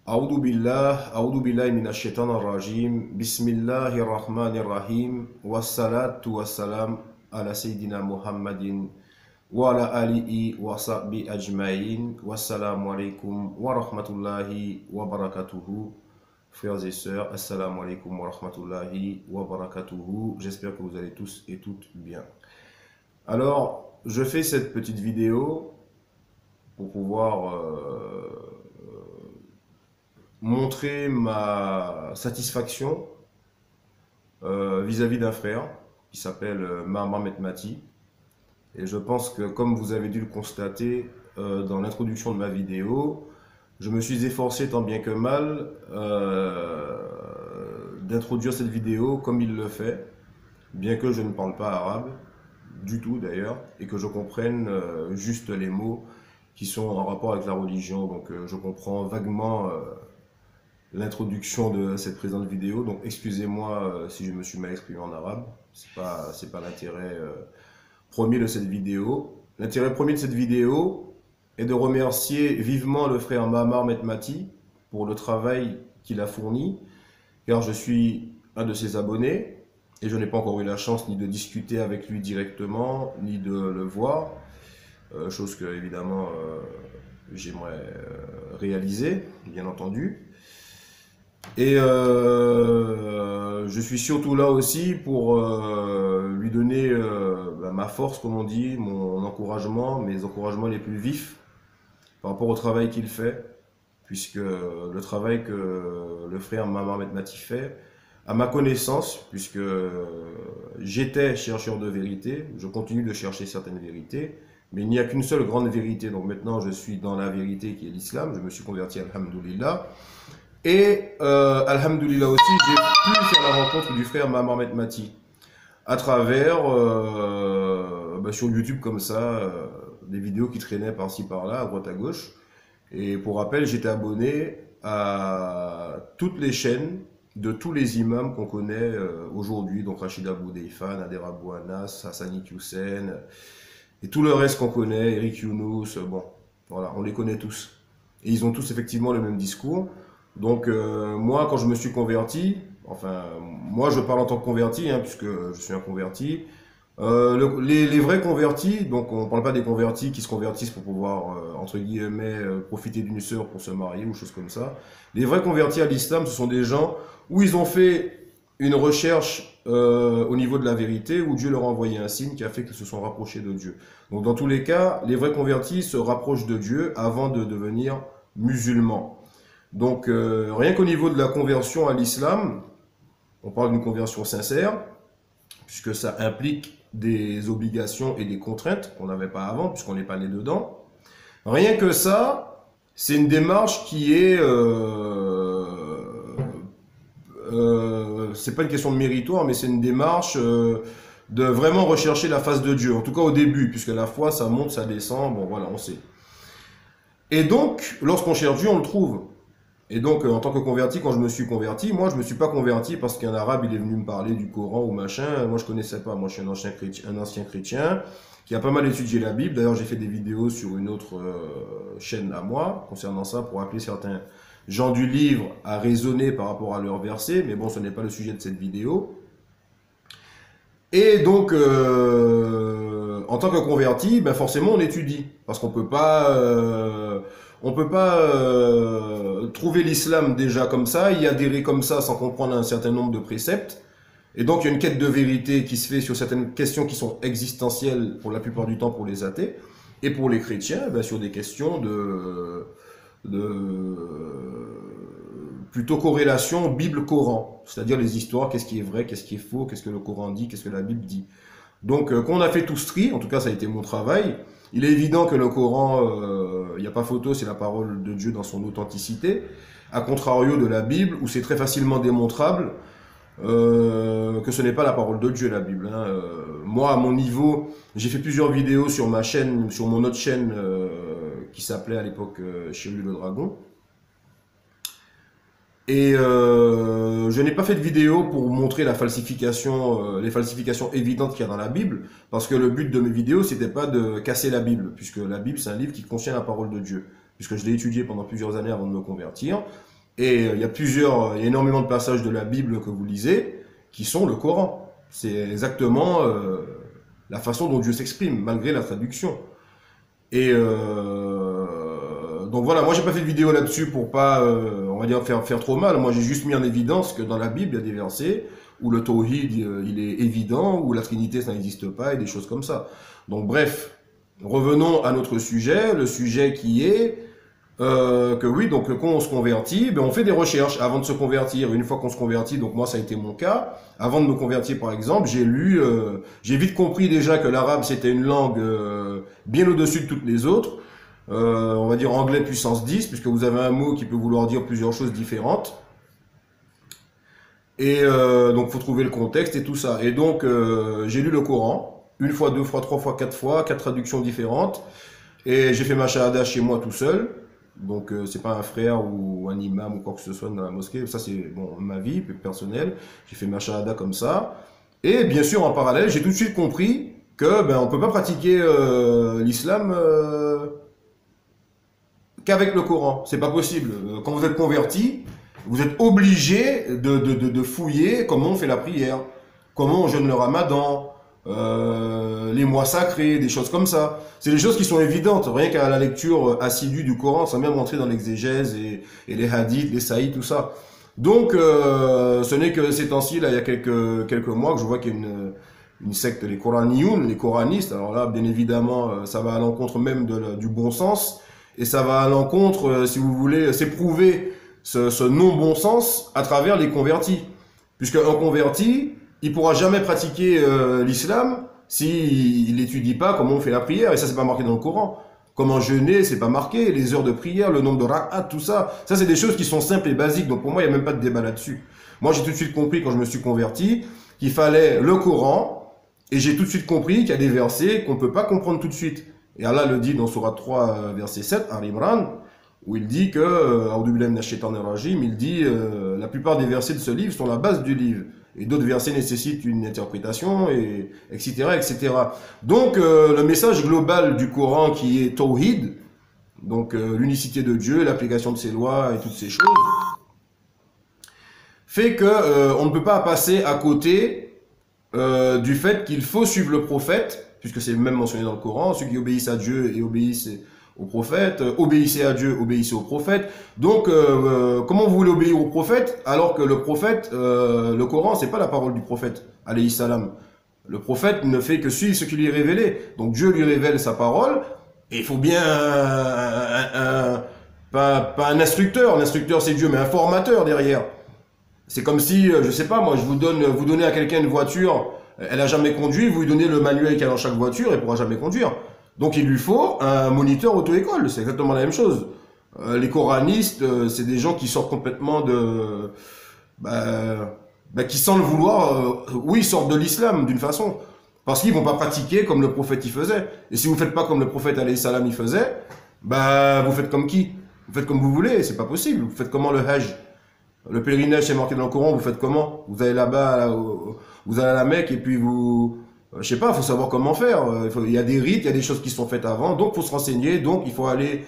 أعوذ بالله من الشيطان الرجيم بسم الله الرحمن الرحيم والصلاة والسلام على سيدنا محمد وعلى آله وصحبه أجمعين والسلام عليكم ورحمة الله وبركاته. Frères et sœurs, assalamu alaikum wa rahmatullahi wa barakatuhu. J'espère que vous allez tous et toutes bien. Alors, je fais cette petite vidéo pour pouvoir montrer ma satisfaction vis-à-vis d'un frère qui s'appelle Mahamar Metmati. Et je pense que, comme vous avez dû le constater dans l'introduction de ma vidéo, je me suis efforcé tant bien que mal d'introduire cette vidéo comme il le fait, bien que je ne parle pas arabe, du tout d'ailleurs, et que je comprenne juste les mots qui sont en rapport avec la religion. Donc je comprends vaguement l'introduction de cette présente vidéo, donc excusez-moi si je me suis mal exprimé en arabe, c'est pas l'intérêt premier de cette vidéo. L'intérêt premier de cette vidéo est de remercier vivement le frère Mahamar Metmati pour le travail qu'il a fourni, car je suis un de ses abonnés et je n'ai pas encore eu la chance ni de discuter avec lui directement, ni de le voir, chose que évidemment j'aimerais réaliser, bien entendu. Et je suis surtout là aussi pour lui donner ma force, comme on dit, mon encouragement, mes encouragements les plus vifs par rapport au travail qu'il fait, puisque le travail que le frère Mahamar Metmati fait, à ma connaissance, puisque j'étais chercheur de vérité, je continue de chercher certaines vérités, mais il n'y a qu'une seule grande vérité. Donc maintenant je suis dans la vérité qui est l'islam, je me suis converti, alhamdoulilah. Et alhamdoulilah aussi, j'ai pu faire la rencontre du frère Mahamar Metmati à travers, sur YouTube comme ça, des vidéos qui traînaient par-ci par-là, à droite à gauche. Et pour rappel, j'étais abonné à toutes les chaînes de tous les imams qu'on connaît aujourd'hui, donc Rachid Abou Deifan, Nader Abou Anas, Hassani Hussein, et tout le reste qu'on connaît, Eric Younous, bon, voilà, on les connaît tous. Et ils ont tous effectivement le même discours. Donc moi, quand je me suis converti, enfin, moi je parle en tant que converti, hein, puisque je suis un converti, les vrais convertis, donc on ne parle pas des convertis qui se convertissent pour pouvoir, entre guillemets, profiter d'une sœur pour se marier ou choses comme ça. Les vrais convertis à l'islam, ce sont des gens où ils ont fait une recherche au niveau de la vérité, où Dieu leur a envoyé un signe qui a fait qu'ils se sont rapprochés de Dieu. Donc dans tous les cas, les vrais convertis se rapprochent de Dieu avant de devenir musulmans. Donc rien qu'au niveau de la conversion à l'islam, on parle d'une conversion sincère, puisque ça implique des obligations et des contraintes qu'on n'avait pas avant, puisqu'on n'est pas né dedans. Rien que ça, c'est une démarche qui est... c'est pas une question de méritoire, mais c'est une démarche de vraiment rechercher la face de Dieu, en tout cas au début, puisque la foi, ça monte, ça descend, bon voilà, on sait. Et donc, lorsqu'on cherche Dieu, on le trouve. Et donc, en tant que converti, quand je me suis converti, moi, je me suis pas converti parce qu'un arabe, il est venu me parler du Coran ou machin. Moi, je connaissais pas. Moi, je suis un ancien chrétien qui a pas mal étudié la Bible. D'ailleurs, j'ai fait des vidéos sur une autre chaîne à moi concernant ça pour appeler certains gens du livre à raisonner par rapport à leurs versets. Mais bon, ce n'est pas le sujet de cette vidéo. Et donc, en tant que converti, ben forcément, on étudie. Parce qu'on peut pas... trouver l'islam déjà comme ça, y adhérer comme ça sans comprendre un certain nombre de préceptes. Et donc il y a une quête de vérité qui se fait sur certaines questions qui sont existentielles pour la plupart du temps pour les athées. Et pour les chrétiens, ben, sur des questions plutôt corrélation Bible-Coran. C'est-à-dire les histoires, qu'est-ce qui est vrai, qu'est-ce qui est faux, qu'est-ce que le Coran dit, qu'est-ce que la Bible dit. Donc quand on a fait tout ce tri, en tout cas ça a été mon travail, il est évident que le Coran, il n'y a pas photo, c'est la parole de Dieu dans son authenticité, à contrario de la Bible, où c'est très facilement démontrable que ce n'est pas la parole de Dieu, la Bible. Hein. Moi, à mon niveau, j'ai fait plusieurs vidéos sur ma chaîne, sur mon autre chaîne, qui s'appelait à l'époque Chez lui le Dragon. Et je n'ai pas fait de vidéo pour montrer la falsification, les falsifications évidentes qu'il y a dans la Bible, parce que le but de mes vidéos, c'était pas de casser la Bible, puisque la Bible, c'est un livre qui contient la parole de Dieu, puisque je l'ai étudié pendant plusieurs années avant de me convertir. Et il y a énormément de passages de la Bible que vous lisez qui sont le Coran. C'est exactement la façon dont Dieu s'exprime, malgré la traduction. Et donc voilà, moi j'ai pas fait de vidéo là-dessus pour pas, on va dire, faire trop mal. Moi j'ai juste mis en évidence que dans la Bible, il y a des versets où le tawhid, il est évident, où la Trinité, ça n'existe pas, et des choses comme ça. Donc bref, revenons à notre sujet, le sujet qui est que oui, donc quand on se convertit, ben on fait des recherches avant de se convertir. Une fois qu'on se convertit, donc moi ça a été mon cas. Avant de me convertir, par exemple, j'ai vite compris déjà que l'arabe c'était une langue bien au-dessus de toutes les autres. On va dire anglais puissance 10, puisque vous avez un mot qui peut vouloir dire plusieurs choses différentes. Et donc faut trouver le contexte et tout ça. Et donc j'ai lu le Coran, une fois, deux fois, trois fois, quatre traductions différentes. Et j'ai fait ma shahada chez moi tout seul. Donc c'est pas un frère ou un imam ou quoi que ce soit dans la mosquée. Ça c'est bon, ma vie personnelle. J'ai fait ma shahada comme ça. Et bien sûr en parallèle, j'ai tout de suite compris que ben on peut pas pratiquer l'islam qu'avec le Coran. C'est pas possible. Quand vous êtes converti, vous êtes obligé de fouiller comment on fait la prière, comment on jeûne le Ramadan, les mois sacrés, des choses comme ça. C'est des choses qui sont évidentes, rien qu'à la lecture assidue du Coran, sans même rentrer dans l'exégèse et les hadiths, les saïds, tout ça. Donc, ce n'est que ces temps-ci, là, il y a quelques mois, que je vois qu'il y a une secte, les Coraniyoun, les coranistes. Alors là, bien évidemment, ça va à l'encontre même du bon sens, et ça va à l'encontre, si vous voulez, c'est prouver ce non-bon sens à travers les convertis. Puisque un converti, il pourra jamais pratiquer l'islam s'il n'étudie pas comment on fait la prière. Et ça, c'est pas marqué dans le Coran. Comment jeûner, c'est pas marqué. Les heures de prière, le nombre de rak'at, tout ça. Ça, c'est des choses qui sont simples et basiques. Donc pour moi, il n'y a même pas de débat là-dessus. Moi, j'ai tout de suite compris quand je me suis converti qu'il fallait le Coran. Et j'ai tout de suite compris qu'il y a des versets qu'on ne peut pas comprendre tout de suite. Et Allah le dit dans Sourate 3, verset 7, Al-Imran, où il dit que, il dit la plupart des versets de ce livre sont la base du livre. Et d'autres versets nécessitent une interprétation, et etc., etc. Donc, le message global du Coran qui est Tawhid, donc l'unicité de Dieu, l'application de ses lois et toutes ces choses, fait que on ne peut pas passer à côté du fait qu'il faut suivre le prophète, puisque c'est même mentionné dans le Coran, ceux qui obéissent à Dieu et obéissent au prophète, obéissez à Dieu, obéissez au prophète. Donc, comment vous voulez obéir au prophète alors que le prophète, le Coran, c'est pas la parole du prophète, alayhi salam. Le prophète ne fait que suivre ce qui lui est révélé. Donc Dieu lui révèle sa parole, et il faut bien pas un instructeur c'est Dieu, mais un formateur derrière. C'est comme si, je sais pas, moi, vous donnez à quelqu'un une voiture, elle a jamais conduit, vous lui donnez le manuel qu'il y a dans chaque voiture, elle pourra jamais conduire. Donc il lui faut un moniteur auto-école, c'est exactement la même chose. Les coranistes, c'est des gens qui sortent complètement qui sans le vouloir, oui, sortent de l'islam d'une façon. Parce qu'ils vont pas pratiquer comme le prophète y faisait. Et si vous faites pas comme le prophète alayhi salam y faisait, vous faites comme qui? Vous faites comme vous voulez, c'est pas possible. Vous faites comment le hajj? Le pèlerinage c'est marqué dans le Coran, vous faites comment? Vous allez là-bas, vous allez à la Mecque et puis vous... je sais pas, il faut savoir comment faire. Il y a des rites, il y a des choses qui sont faites avant, donc il faut se renseigner, donc il faut aller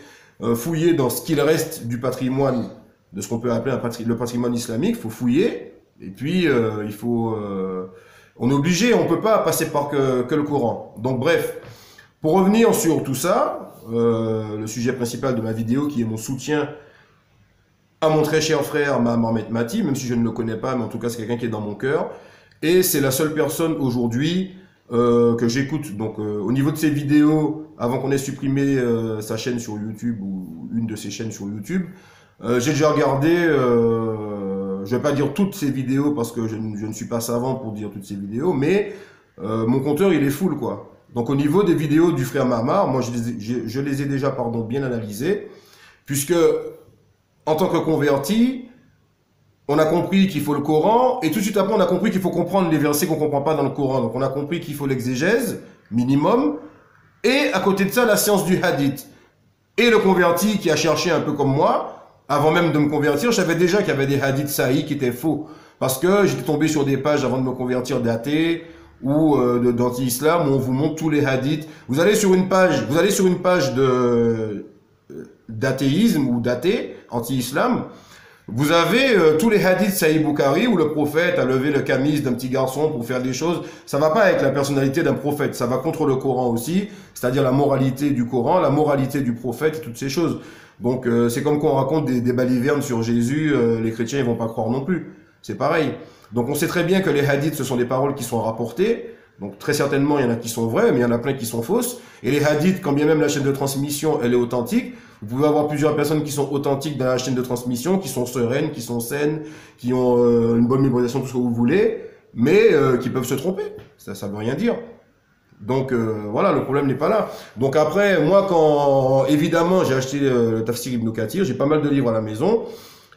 fouiller dans ce qu'il reste du patrimoine, de ce qu'on peut appeler le patrimoine islamique, il faut fouiller, et puis il faut... on est obligé, on peut pas passer par que le Coran. Donc bref, pour revenir sur tout ça, le sujet principal de ma vidéo qui est mon soutien à mon très cher frère Mohamed Mati, même si je ne le connais pas, mais en tout cas c'est quelqu'un qui est dans mon cœur, et c'est la seule personne aujourd'hui que j'écoute. Donc au niveau de ses vidéos, avant qu'on ait supprimé sa chaîne sur YouTube ou une de ses chaînes sur YouTube, j'ai déjà regardé, je vais pas dire toutes ses vidéos parce que je ne suis pas savant pour dire toutes ses vidéos, mais mon compteur il est full quoi. Donc au niveau des vidéos du frère Mamar, moi je les ai déjà bien analysées, puisque en tant que converti, on a compris qu'il faut le Coran, et tout de suite après, on a compris qu'il faut comprendre les versets qu'on ne comprend pas dans le Coran. Donc on a compris qu'il faut l'exégèse, minimum, et à côté de ça, la science du hadith. Et le converti qui a cherché un peu comme moi, avant même de me convertir, je savais déjà qu'il y avait des hadiths sahih qui étaient faux. Parce que j'étais tombé sur des pages avant de me convertir d'athée, ou d'anti-islam, où on vous montre tous les hadiths. Vous allez sur une page d'athéisme ou d'athée, anti-islam, Vous avez tous les hadiths Sahih Bukhari où le prophète a levé le camis d'un petit garçon pour faire des choses. Ça va pas avec la personnalité d'un prophète, ça va contre le Coran aussi, c'est-à-dire la moralité du Coran, la moralité du prophète et toutes ces choses. Donc c'est comme quand on raconte des balivernes sur Jésus, les chrétiens ils vont pas croire non plus. C'est pareil. Donc on sait très bien que les hadiths ce sont des paroles qui sont rapportées. Donc très certainement il y en a qui sont vraies, mais il y en a plein qui sont fausses. Et les hadiths, quand bien même la chaîne de transmission elle est authentique, vous pouvez avoir plusieurs personnes qui sont authentiques dans la chaîne de transmission, qui sont sereines, qui sont saines, qui ont une bonne mémorisation, tout ce que vous voulez, mais qui peuvent se tromper. Ça veut rien dire. Donc voilà, le problème n'est pas là. Donc après, moi quand évidemment j'ai acheté le Tafsir Ibn Kathir, j'ai pas mal de livres à la maison.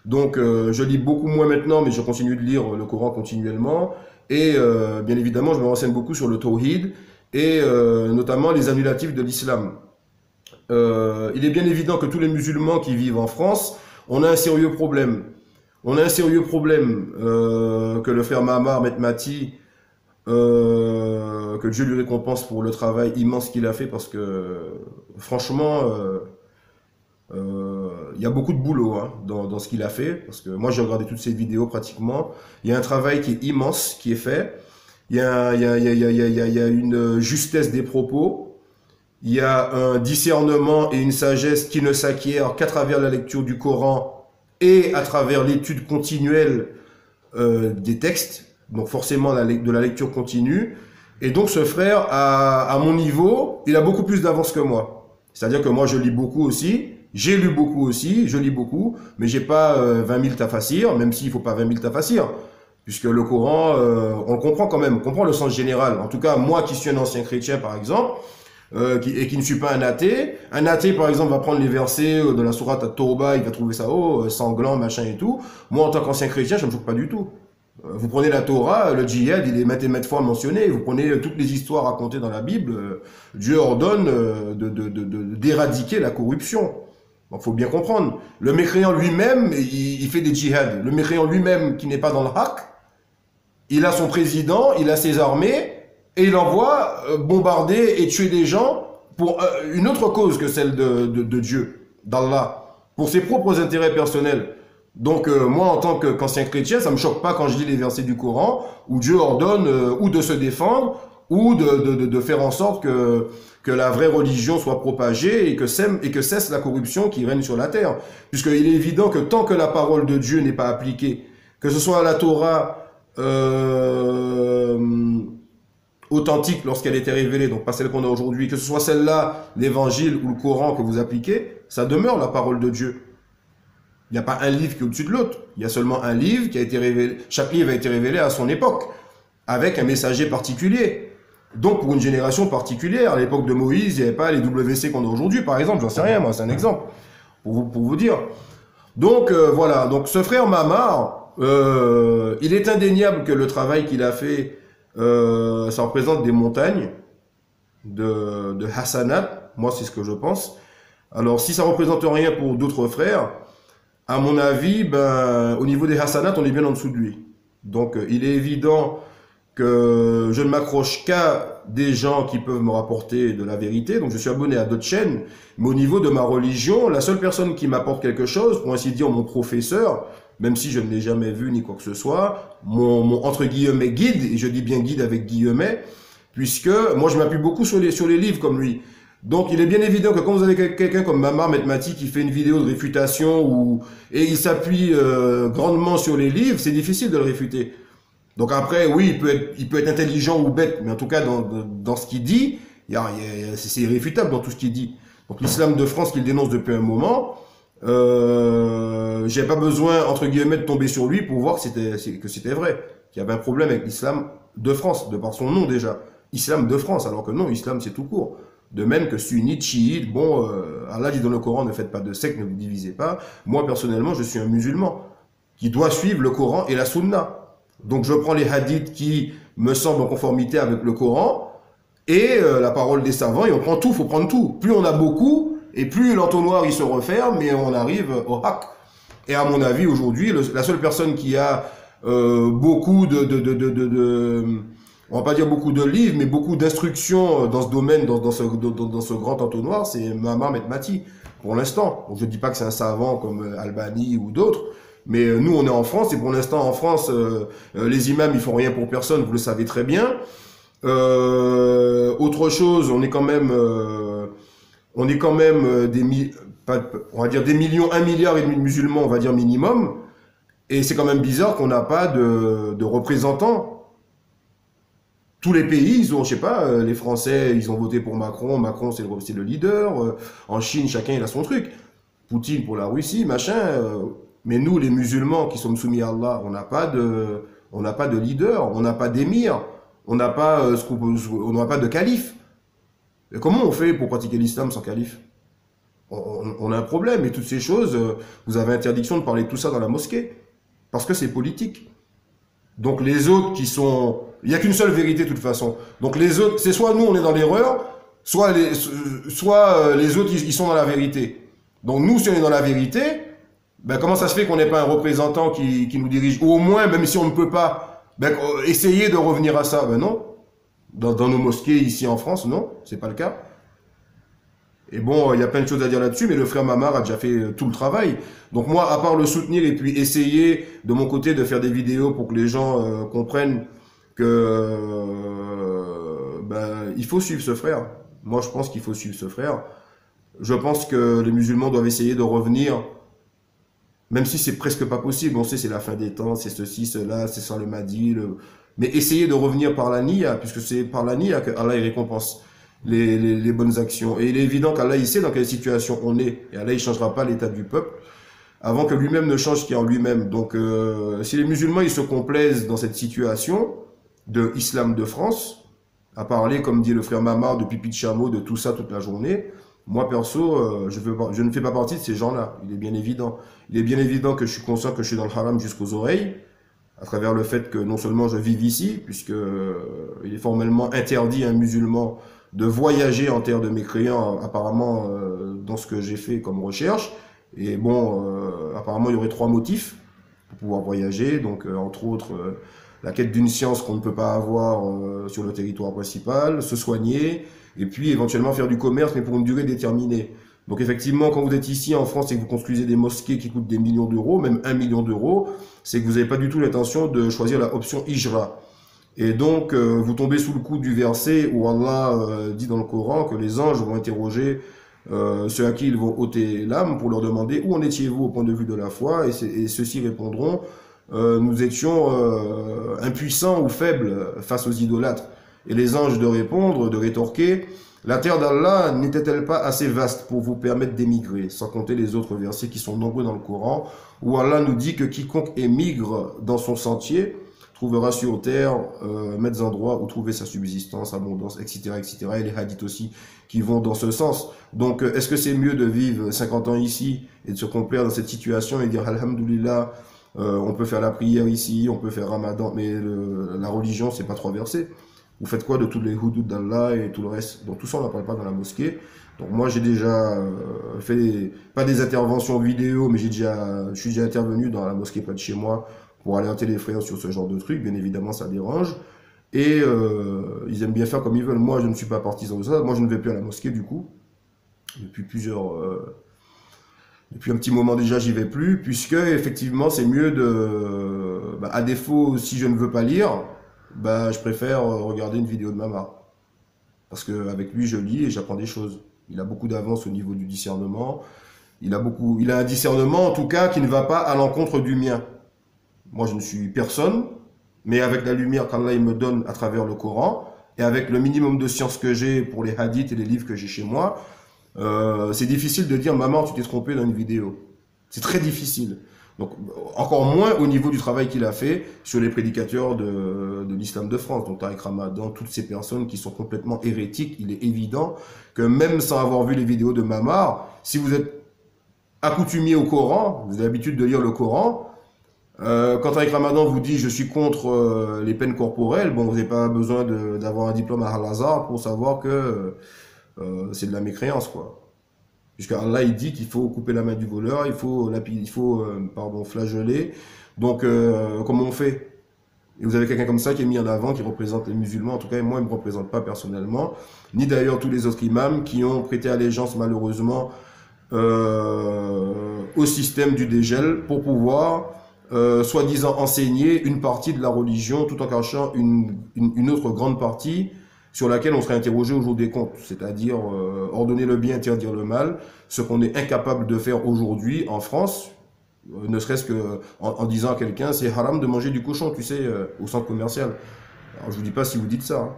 Donc je lis beaucoup moins maintenant, mais je continue de lire le Coran continuellement. Et bien évidemment, je me renseigne beaucoup sur le Tawhid et notamment les annulatifs de l'islam. Il est bien évident que tous les musulmans qui vivent en France, on a un sérieux problème. On a un sérieux problème que le frère Mahamar Metmati, que Dieu lui récompense pour le travail immense qu'il a fait, parce que franchement, il y a beaucoup de boulot hein, dans ce qu'il a fait, parce que moi j'ai regardé toutes ses vidéos pratiquement. Il y a un travail qui est immense qui est fait. Il y a une justesse des propos. Il y a un discernement et une sagesse qui ne s'acquièrent qu'à travers la lecture du Coran et à travers l'étude continuelle des textes, donc forcément de la lecture continue. Et donc ce frère, à mon niveau, il a beaucoup plus d'avance que moi. C'est-à-dire que moi je lis beaucoup aussi, j'ai lu beaucoup aussi, je lis beaucoup, mais j'ai pas 20 000 tafassirs, même s'il faut pas 20 000 tafassirs, puisque le Coran, on le comprend quand même, on comprend le sens général. En tout cas, moi qui suis un ancien chrétien par exemple, et qui ne suis pas un athée. Un athée, par exemple, va prendre les versets de la sourate at-Tawbah, il va trouver ça sanglant, machin et tout. Moi, en tant qu'ancien chrétien, ça me choque pas du tout. Vous prenez la Torah, le djihad, il est maintes et maintes fois mentionné. Vous prenez toutes les histoires racontées dans la Bible, Dieu ordonne d'éradiquer la corruption. Donc, faut bien comprendre. Le mécréant lui-même, il fait des djihad. Le mécréant lui-même, qui n'est pas dans le haqq, il a son président, il a ses armées, et il envoie bombarder et tuer des gens pour une autre cause que celle de Dieu, d'Allah, pour ses propres intérêts personnels. Donc moi, en tant qu'ancien chrétien, ça me choque pas quand je lis les versets du Coran où Dieu ordonne ou de se défendre ou de faire en sorte que la vraie religion soit propagée et que cesse la corruption qui règne sur la terre. Puisqu'il est évident que tant que la parole de Dieu n'est pas appliquée, que ce soit la Torah authentique lorsqu'elle était révélée, donc pas celle qu'on a aujourd'hui, que ce soit celle-là, l'évangile ou le Coran que vous appliquez, ça demeure la parole de Dieu. Il n'y a pas un livre qui est au-dessus de l'autre. Il y a seulement un livre qui a été révélé. Chaque livre a été révélé à son époque, avec un messager particulier. Donc pour une génération particulière, à l'époque de Moïse, il n'y avait pas les WC qu'on a aujourd'hui, par exemple, j'en sais rien, moi, c'est un exemple, pour vous dire. Donc voilà, donc ce frère Mahamar, il est indéniable que le travail qu'il a fait, ça représente des montagnes de hasanat. Moi, c'est ce que je pense. Alors, si ça représente rien pour d'autres frères, à mon avis, au niveau des hasanat, on est bien en dessous de lui. Donc, il est évident que je ne m'accroche qu'à des gens qui peuvent me rapporter de la vérité. Donc, je suis abonné à d'autres chaînes. Mais au niveau de ma religion, la seule personne qui m'apporte quelque chose, pour ainsi dire mon professeur, même si je ne l'ai jamais vu ni quoi que ce soit, mon entre guillemets guide, et je dis bien guide avec guillemets, puisque moi je m'appuie beaucoup sur les livres comme lui. Donc il est bien évident que quand vous avez quelqu'un comme Mahamar Metmati qui fait une vidéo de réfutation et il s'appuie grandement sur les livres, c'est difficile de le réfuter. Donc après, oui, il peut être intelligent ou bête, mais en tout cas dans ce qu'il dit, c'est irréfutable dans tout ce qu'il dit. Donc l'islam de France qu'il dénonce depuis un moment, j'ai pas besoin entre guillemets de tomber sur lui pour voir que c'était vrai, qu'il y avait un problème avec l'islam de France, de par son nom déjà, islam de France, alors que non, islam c'est tout court. De même que sunnite, chiite, bon, Allah dit dans le Coran, ne faites pas de secte, ne vous divisez pas. Moi personnellement, je suis un musulman qui doit suivre le Coran et la sunna. Donc je prends les hadiths qui me semblent en conformité avec le Coran et la parole des savants, et on prend tout, faut prendre tout. Plus on a beaucoup, et plus l'entonnoir il se referme, et on arrive au haqq. Et à mon avis, aujourd'hui, la seule personne qui a beaucoup on va pas dire beaucoup de livres, mais beaucoup d'instructions dans ce domaine, dans ce grand entonnoir, c'est Mahamar Metmati, pour l'instant. Donc je dis pas que c'est un savant comme Albani ou d'autres, Mais nous, on est en France, et pour l'instant, en France, les imams, ils font rien pour personne, vous le savez très bien. Autre chose, on est quand même on va dire des millions, 1,5 milliard de musulmans, on va dire minimum. Et c'est quand même bizarre qu'on n'a pas de représentants. Tous les pays, ils ont, je sais pas, les Français, ils ont voté pour Macron. Macron, c'est le leader. En Chine, chacun, il a son truc. Poutine pour la Russie, machin. Mais nous, les musulmans qui sommes soumis à Allah, on n'a pas de leader, on n'a pas d'émir, on n'a pas de calife. Et comment on fait pour pratiquer l'islam sans calife? On a un problème. Et toutes ces choses, vous avez interdiction de parler de tout ça dans la mosquée. Parce que c'est politique. Donc les autres qui sont... Il n'y a qu'une seule vérité de toute façon. Donc les autres, c'est soit nous on est dans l'erreur, soit les autres ils sont dans la vérité. Donc nous si on est dans la vérité, ben comment ça se fait qu'on n'ait pas un représentant qui nous dirige? Ou au moins, même si on ne peut pas, ben, essayer de revenir à ça. Ben non. Dans nos mosquées ici en France, non, c'est pas le cas. Et bon, il y a plein de choses à dire là-dessus, mais le frère Mamar a déjà fait tout le travail. Donc moi, à part le soutenir et puis essayer de mon côté de faire des vidéos pour que les gens comprennent que ben, il faut suivre ce frère. Moi, je pense qu'il faut suivre ce frère. Je pense que les musulmans doivent essayer de revenir, même si c'est presque pas possible. On sait, c'est la fin des temps, c'est ceci, cela, c'est ça le Mahdi. Mais essayer de revenir par la niya, puisque c'est par la niya que Allah récompense les bonnes actions. Et il est évident qu'Allah, il sait dans quelle situation on est. Et Allah, il ne changera pas l'état du peuple avant que lui-même ne change ce qui est en lui-même. Donc, si les musulmans, ils se complaisent dans cette situation de Islam de France, à parler, comme dit le frère Mamar, de pipi de chameau, de tout ça toute la journée, moi, perso, je ne fais pas partie de ces gens-là. Il est bien évident. Il est bien évident que je suis conscient que je suis dans le haram jusqu'aux oreilles, à travers le fait que non seulement je vis ici, puisque il est formellement interdit à un musulman de voyager en terre de mécréants, apparemment, dans ce que j'ai fait comme recherche. Et bon, apparemment, il y aurait 3 motifs pour pouvoir voyager. Donc, entre autres, la quête d'une science qu'on ne peut pas avoir sur le territoire principal, se soigner, et puis éventuellement faire du commerce, mais pour une durée déterminée. Donc, effectivement, quand vous êtes ici en France et que vous construisez des mosquées qui coûtent des millions d'euros, même 1 million d'euros, c'est que vous n'avez pas du tout l'intention de choisir la option Hijra. Et donc, vous tombez sous le coup du verset où Allah dit dans le Coran que les anges vont interroger ceux à qui ils vont ôter l'âme pour leur demander où en étiez-vous au point de vue de la foi, et ceux-ci répondront nous étions impuissants ou faibles face aux idolâtres. Et les anges de répondre, de rétorquer, la terre d'Allah n'était-elle pas assez vaste pour vous permettre d'émigrer, sans compter les autres versets qui sont nombreux dans le Coran, où Allah nous dit que quiconque émigre dans son sentier trouvera sur terre maîtres endroits où trouver sa subsistance, abondance, etc., etc. Et les hadiths aussi qui vont dans ce sens. Donc, est-ce que c'est mieux de vivre 50 ans ici et de se complaire dans cette situation et dire Alhamdulillah, on peut faire la prière ici, on peut faire Ramadan, mais la religion, c'est pas 3 versets. Vous faites quoi de tous les hudud d'Allah et tout le reste? Donc tout ça, on n'en parle pas dans la mosquée. Donc moi, j'ai déjà fait, pas des interventions vidéo, mais je suis déjà intervenu dans la mosquée près de chez moi pour alerter les frères sur ce genre de trucs. Bien évidemment, ça dérange. Et ils aiment bien faire comme ils veulent. Moi, je ne suis pas partisan de ça. Moi, je ne vais plus à la mosquée, du coup. Depuis un petit moment déjà, j'y vais plus, puisque effectivement, c'est mieux à défaut, si je ne veux pas lire, je préfère regarder une vidéo de Mamar. Parce qu'avec lui, je lis et j'apprends des choses. Il a beaucoup d'avance au niveau du discernement. Il a un discernement, en tout cas, qui ne va pas à l'encontre du mien. Moi, je ne suis personne, mais avec la lumière qu'Allah me donne à travers le Coran, et avec le minimum de science que j'ai pour les hadiths et les livres que j'ai chez moi, c'est difficile de dire « Maman, tu t'es trompé dans une vidéo ». C'est très difficile. Donc, encore moins au niveau du travail qu'il a fait sur les prédicateurs de l'islam de France, donc Tariq Ramadan, toutes ces personnes qui sont complètement hérétiques. Il est évident que même sans avoir vu les vidéos de Mamar, si vous êtes accoutumier au Coran, vous avez l'habitude de lire le Coran, quand Tariq Ramadan vous dit « je suis contre les peines corporelles », bon, vous n'avez pas besoin d'avoir un diplôme à Al-Azhar pour savoir que c'est de la mécréance, quoi. Puisque Allah, il dit qu'il faut couper la main du voleur, il faut flageller. Donc, comment on fait? Et vous avez quelqu'un comme ça qui est mis en avant, qui représente les musulmans. En tout cas, moi, il ne me représente pas personnellement. Ni d'ailleurs tous les autres imams qui ont prêté allégeance, malheureusement, au système du dégel pour pouvoir soi-disant enseigner une partie de la religion tout en cachant une autre grande partie sur laquelle on serait interrogé au jour des comptes, c'est-à-dire ordonner le bien, interdire le mal, ce qu'on est incapable de faire aujourd'hui en France, ne serait-ce que en disant à quelqu'un c'est haram de manger du cochon, tu sais, au centre commercial. Alors je vous dis pas si vous dites ça, hein.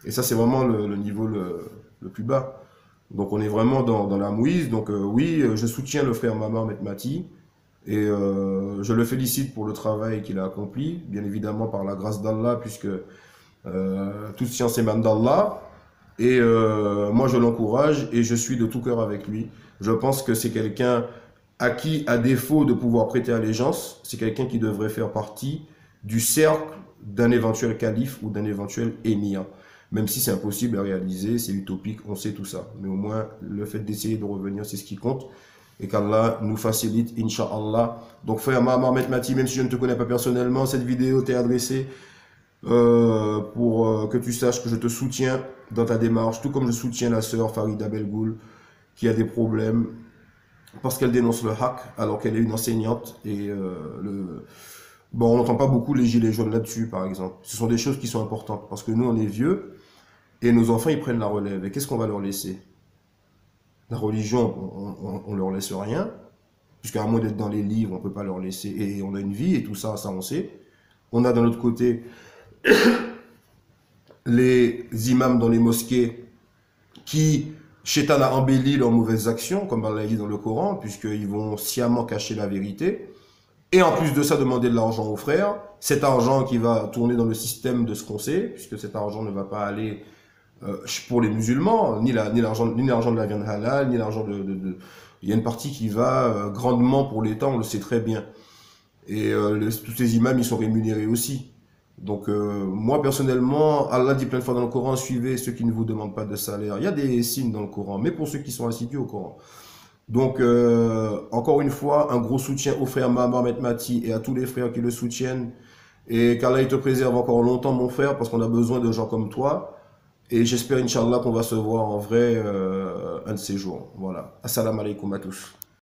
Et ça c'est vraiment le niveau le plus bas. Donc on est vraiment dans la mouise. Donc oui, je soutiens le frère Mamar Mehmati et je le félicite pour le travail qu'il a accompli, bien évidemment par la grâce d'Allah, puisque toute science émane d'Allah. Et moi je l'encourage et je suis de tout cœur avec lui. Je pense que c'est quelqu'un à qui, à défaut de pouvoir prêter allégeance, c'est quelqu'un qui devrait faire partie du cercle d'un éventuel calife ou d'un éventuel émir. Même si c'est impossible à réaliser, c'est utopique, on sait tout ça. Mais au moins, le fait d'essayer de revenir, c'est ce qui compte. Et qu'Allah nous facilite, Inch'Allah. Donc frère Mamar Mehmati, même si je ne te connais pas personnellement, cette vidéo t'est adressée pour que tu saches que je te soutiens dans ta démarche, tout comme je soutiens la sœur Farida Belgoul, qui a des problèmes parce qu'elle dénonce le hack alors qu'elle est une enseignante. Et bon, on n'entend pas beaucoup les gilets jaunes là-dessus, par exemple. Ce sont des choses qui sont importantes parce que nous, on est vieux et nos enfants, ils prennent la relève. Et qu'est-ce qu'on va leur laisser? La religion, on leur laisse rien, puisqu'à moins d'être dans les livres, on peut pas leur laisser. Et on a une vie et tout ça, ça on sait. On a d'un autre côté les imams dans les mosquées qui, Shaitan a embelli leurs mauvaises actions, comme Allah dit dans le Coran, puisqu'ils vont sciemment cacher la vérité. Et en plus de ça, demander de l'argent aux frères. Cet argent qui va tourner dans le système de ce qu'on sait, puisque cet argent ne va pas aller pour les musulmans, ni l'argent de la viande halal, ni l'argent Il y a une partie qui va grandement pour l'État, on le sait très bien. Et tous ces imams, ils sont rémunérés aussi. Donc moi personnellement, Allah dit plein de fois dans le Coran, suivez ceux qui ne vous demandent pas de salaire. Il y a des signes dans le Coran, mais pour ceux qui sont assidus au Coran. Donc encore une fois, un gros soutien au frère Mamar Mehmati et à tous les frères qui le soutiennent. Et qu'Allah te préserve encore longtemps mon frère, parce qu'on a besoin de gens comme toi. Et j'espère Inch'Allah qu'on va se voir en vrai un de ces jours. Voilà. Assalamu alaikum à tous.